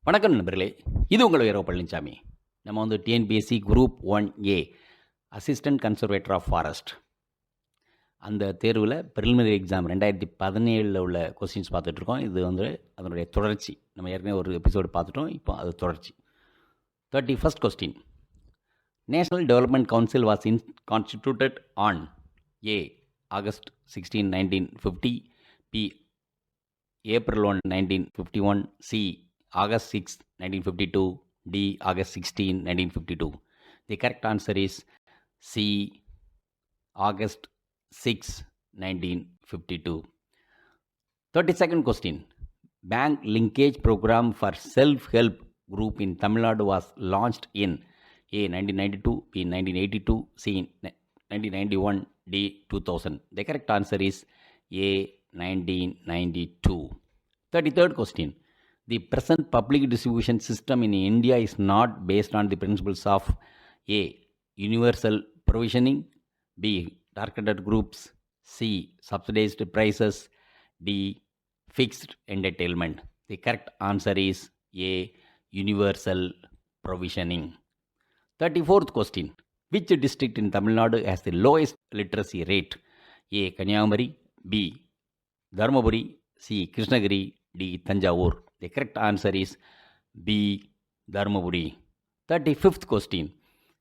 வணக்கம் நண்பர்களே, இது உங்கள் வீரோ பழனிசாமி. நம்ம வந்து TNPSC group 1A assistant conservator of forest அந்த தேர்வில் ப்ரிலிமினரி எக்ஸாம் 2017 உள்ள கொஸ்டின்ஸ் பார்த்துட்ருக்கோம். இது வந்து அதனுடைய தொடர்ச்சி. நம்ம ஏற்கனவே ஒரு எபிசோடு பார்த்துட்டோம், இப்போ அது தொடர்ச்சி. 31st question. National development council was constituted on A. August 16, 1950, B. April 1, 1951, C. August 6, 1952, D. August 16, 1952. The correct answer is C. August 6, 1952. 32nd question. Bank linkage program for self-help group in Tamil Nadu was launched in A. 1992, B. 1982, C. 1991, D. 2000. The correct answer is A. 1992. 33rd question. The present public distribution system in India is not based on the principles of A. Universal provisioning, B. Targeted groups, C. Subsidized prices, D. Fixed entitlement. The correct answer is A. Universal provisioning. 34th question. Which district in Tamil Nadu has the lowest literacy rate? A. Kanyakumari, B. Dharmaburi, C. Krishnagiri, D. Tanjavur. The correct answer is B. Dharmaburi. 35th question.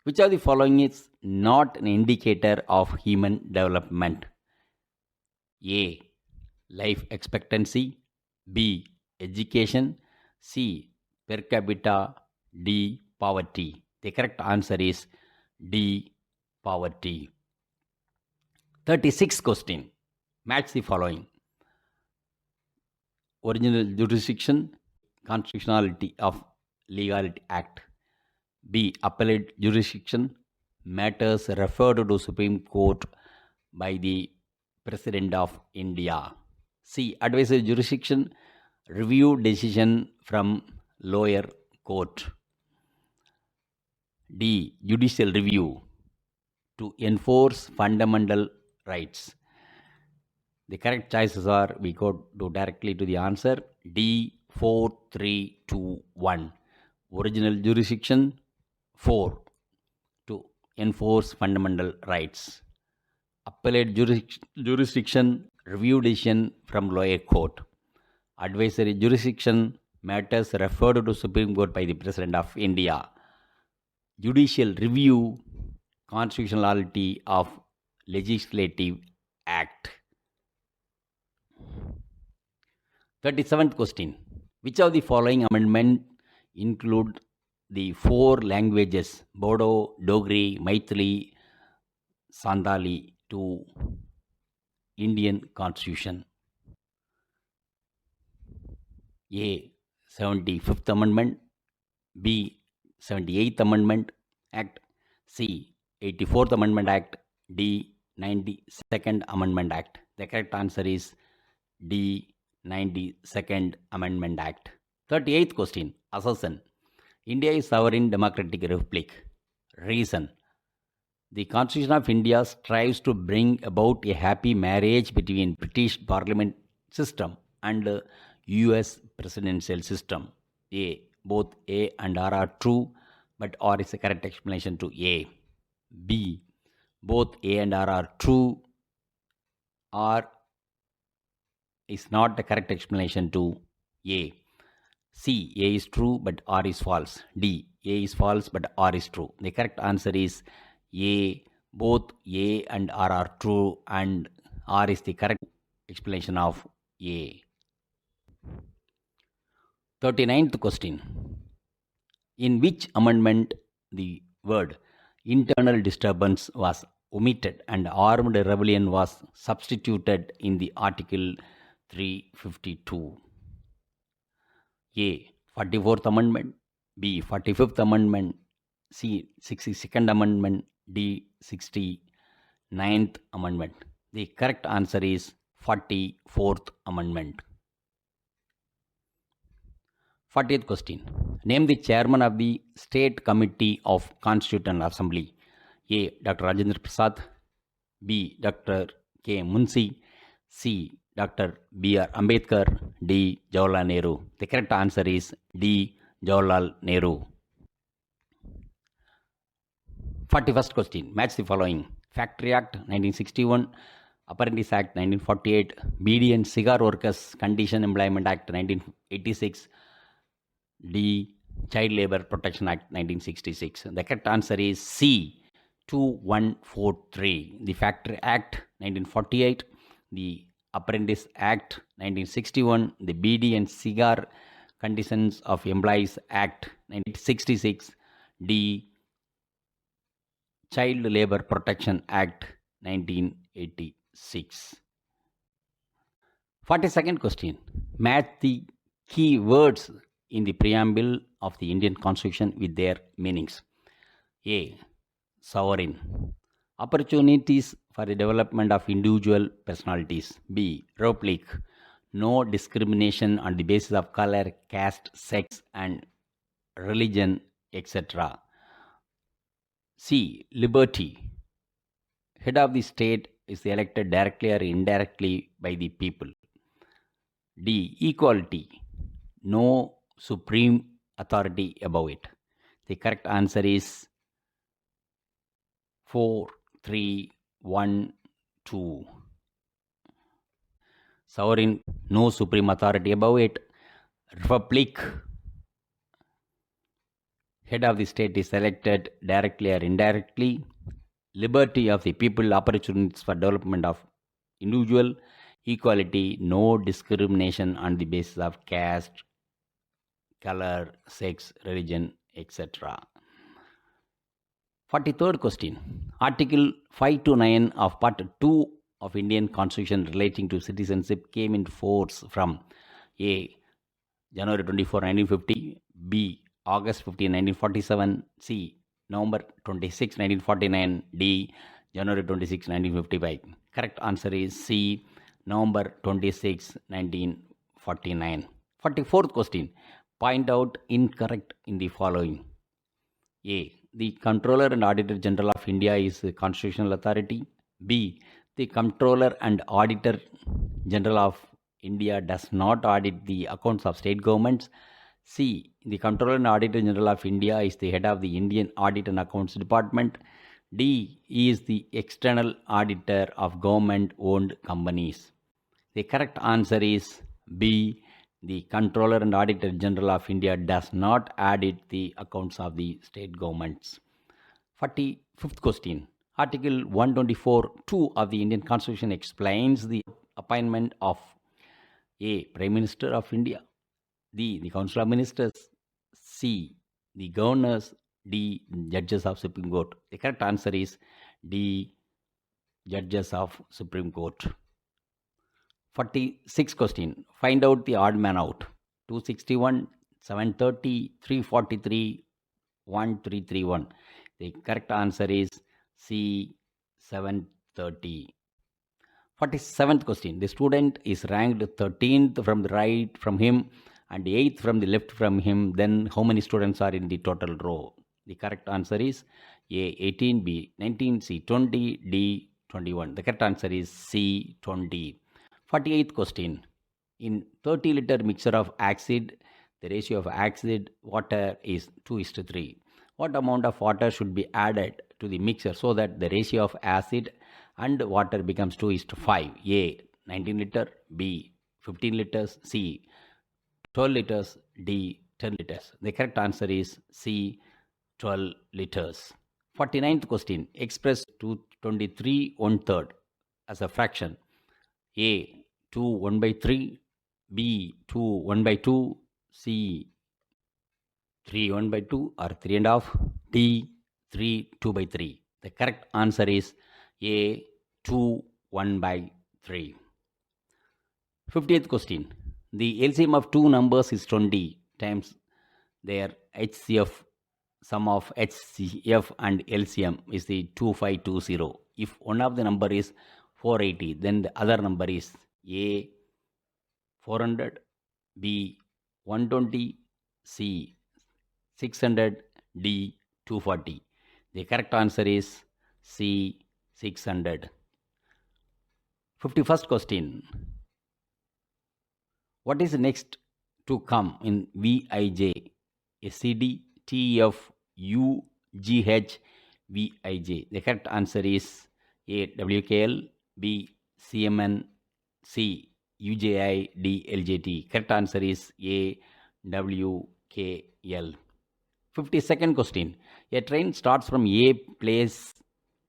Which of the following is not an indicator of human development? A. Life expectancy, B. Education, C. Per capita, D. Poverty. The correct answer is D. Poverty. 36th question. Match the following. Original jurisdiction, constitutionality of legality act. B. Appellate jurisdiction, matters referred to Supreme Court by the President of India. C. Advisory jurisdiction, review decision from lower court. D. Judicial review, to enforce fundamental rights. The correct choices are, we go to directly to the answer, D. 4, 3, 2, 1. Original jurisdiction, 4, to enforce fundamental rights. Appellate jurisdiction, review decision from lower court. Advisory jurisdiction, matters referred to Supreme Court by the President of India. Judicial review, constitutionality of legislative act. 37th question. Which of the following amendment include the 4 languages Bodo, Dogri, Maithili, Santali to Indian Constitution? A. 75th Amendment, B. 78th Amendment Act, C. 84th Amendment Act, D. 92nd Amendment Act. The correct answer is D. 92nd Amendment Act. 38th question. Assertion. India is sovereign democratic republic. Reason. The Constitution of India strives to bring about a happy marriage between British Parliament system and US presidential system. A. Both A and R are true, but R is the correct explanation to A. B. Both A and R are true, R is not the correct explanation to A. C. A is true but R is false. D. A is false but R is true. The correct answer is A. Both A and R are true and R is the correct explanation of A. 39th question. In which amendment the word internal disturbance was omitted and armed rebellion was substituted in the Article 352? A. 44th Amendment, B. 45th Amendment, C. 62nd Amendment, D. 69th Amendment. The correct answer is 44th Amendment. 40th question. Name the chairman of the State Committee of Constitutional Assembly. A. Dr. Rajendra Prasad, B. Dr. K. Munshi, C. Dr. B.R. Ambedkar, D. Jawaharlal Nehru. The correct answer is D. Jawaharlal Nehru. 41st question. Match the following. Factory Act 1961, Apprentice Act 1948, BD and Cigar Workers Condition Employment Act 1986, D. Child Labor Protection Act 1966. The correct answer is C. 2143. The Factory Act 1948, the Apprentice Act 1961, the BD and Cigar Conditions of Employees Act 1966, D. Child Labor Protection Act 1986. 42nd question. Match the key words in the preamble of the Indian Constitution with their meanings. A. Sovereign. Opportunities for the development of individual personalities. B. Republic. No discrimination on the basis of color, caste, sex, and religion, etc. C. Liberty. Head of the state is elected directly or indirectly by the people. D. Equality. No supreme authority above it. The correct answer is 4, 3, 1, 2. Sovereign, no supreme authority above it. Republic, head of the state is elected directly or indirectly. Liberty of the people, opportunities for development of individual. Equality, no discrimination on the basis of caste, color, sex, religion, etc. 43rd question. Article 5 to 9 of Part 2 of Indian Constitution relating to citizenship came into force from A. January 24, 1950, B. August 15, 1947, C. November 26, 1949, D. January 26, 1955. Correct answer is C. November 26, 1949. 44th question. Point out incorrect in the following. A. The Comptroller and Auditor General of India is a constitutional authority. B. The Comptroller and Auditor General of India does not audit the accounts of state governments. C. The Comptroller and Auditor General of India is the head of the Indian Audit and Accounts Department. D. He is the external auditor of government-owned companies. The correct answer is B. The Comptroller and Auditor General of India does not audit the accounts of the state governments. 45th question. Article 124(2) of the Indian Constitution explains the appointment of A. Prime Minister of India, D. The Council of Ministers, C. The Governors, D. Judges of Supreme Court. The correct answer is D. Judges of Supreme Court. 46th question. Find out the odd man out. 261, 730, 343, 1331. The correct answer is C. 730. 47th question. The student is ranked 13th from the right from him and 8th from the left from him. Then how many students are in the total row? The correct answer is A. 18, B. 19, C. 20, D. 21. The correct answer is C. 20. 48th question. In 30-liter mixture of acid, the ratio of acid water is 2:3. What amount of water should be added to the mixture so that the ratio of acid and water becomes 2:5? A. 19 liter, B. 15 liters, C. 12 liters, D. 10 liters. The correct answer is C. 12 liters. 49th question. Express 223 1/3 as a fraction. A. 2 1/3, B. 2 1/2, C. 3 1/2 or 3.5, D. 3 2/3. The correct answer is A. 2 1/3. 50th question. The LCM of two numbers is 20 times their HCF. Sum of HCF and LCM is the 2520. If one of the number is 480, then the other number is A. 400, B. 120, C. 600, D. 240. The correct answer is C. 600. 51st question. What is next to come in Vij SCD, TF, UGH, VIJ. The correct answer is A. WKL, B. CMN, C. UJI, D. LJT. Correct answer is A. WKL. 52nd question. A train starts from A place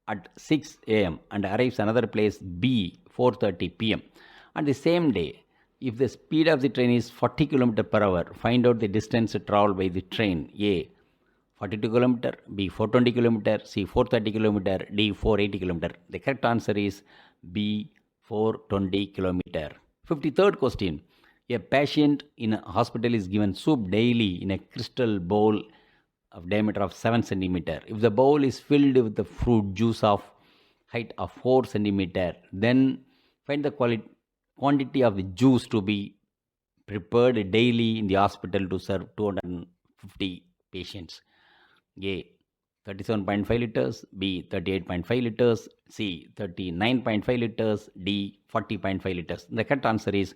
at 6 a.m. and arrives another place B 4:30 p.m. on the same day. If the speed of the train is 40 km per hour, find out the distance traveled by the train. A 42 km, B 420 km, C 430 km, D 480 km. The correct answer is B 420 km. 53rd question. A patient in a hospital is given soup daily in a crystal bowl of diameter of 7 centimeter. If the bowl is filled with the fruit juice of height of 4 centimeter, then find the quantity of the juice to be prepared daily in the hospital to serve 250 patients. A 37.5 liters, B 38.5 liters, C 39.5 liters, D 40.5 liters. The correct answer is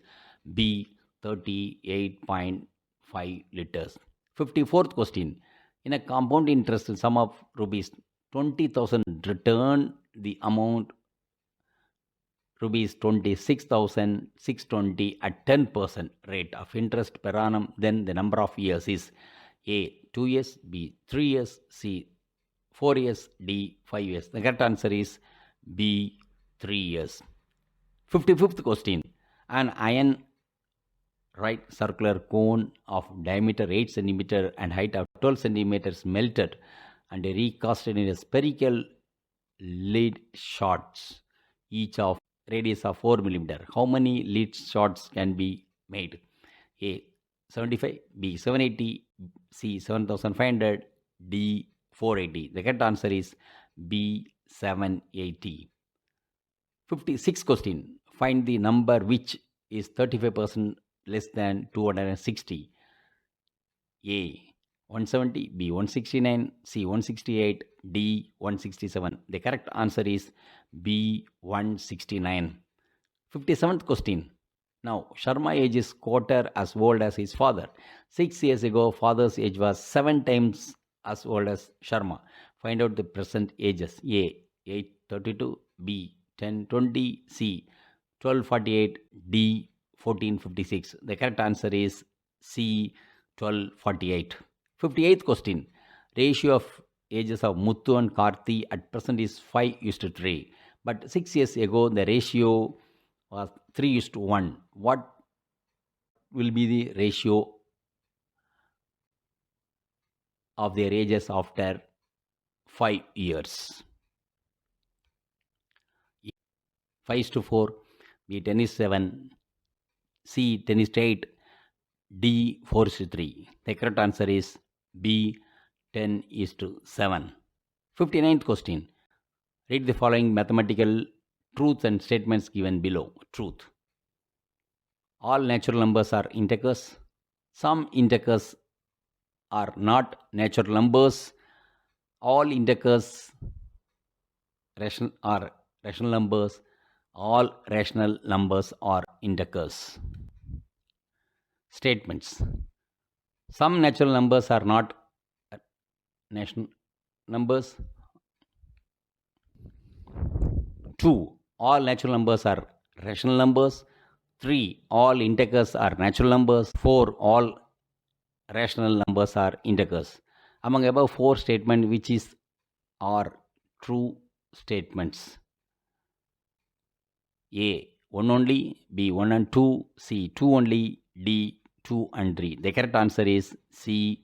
B 38.5 liters. 54th question. In a compound interest sum of rupees 20,000, return the amount rupees 26,620 at 10% rate of interest per annum. Then the number of years is A 2 years, B 3 years, C 4 years, D 5 years. The correct answer is B 3 years. 55th question. An iron right circular cone of diameter 8 cm and height of 12 cm melted and recasted in a spherical lead shots, each of radius of 4 mm. How many lead shots can be made? A 75, B 780, C 7500, D 480. The correct answer is B 780. 56th question. Find the number which is 35% less than 260. A 170, B 169, C 168, D 167. The correct answer is B 169. 57th question. Now, Sharma age is quarter as old as his father. 6 years ago, father's age was 7 times as old as Sharma. Find out the present ages. A 832, B 1020, C 1248, D 1456. The correct answer is C 1248. 58th question. Ratio of ages of Muthu and Karthi at present is 5:3. But 6 years ago, the ratio was 3:1. What will be the ratio of their ages after 5 years? 5:4, B 10:7, C 10:8, D 4:3. The correct answer is B 10:7. 59th question. Read the following mathematical truths and statements given below. Truth. All natural numbers are integers. Some integers are not natural numbers. All integers are rational numbers. All rational numbers are integers. Statements. Some natural numbers are not natural numbers. 2. All natural numbers are rational numbers. 3. All integers are natural numbers. 4. All rational numbers are integers. Among above 4 statements, which are true statements? A 1 only, B 1 and 2, C 2 only, D 2 and 3. The correct answer is C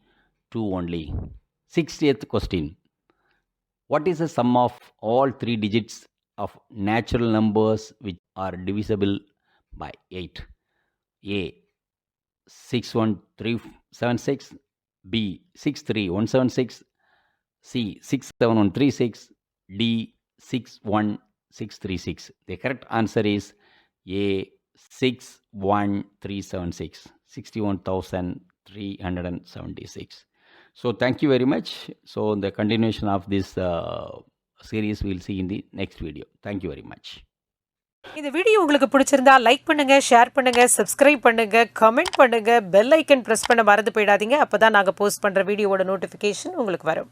2 only. 60th question. What is the sum of all 3 digits of natural numbers which are divisible by 8? A 61376, B 63176, C 67136, D 61636. The correct answer is A 61376, 61,376. So thank you very much. So the continuation of this series we'll see in the next video. Thank you very much. இந்த video உங்களுக்கு பிடிச்சிருந்தா like பண்ணுங்க, share பண்ணுங்க, subscribe பண்ணுங்க, comment பண்ணுங்க, bell icon press பண்ண மறந்து போயிடாதீங்க. அப்பதான் நாங்க போஸ்ட் பண்ற வீடியோவோட நோட்டிபிகேஷன் உங்களுக்கு வரும்.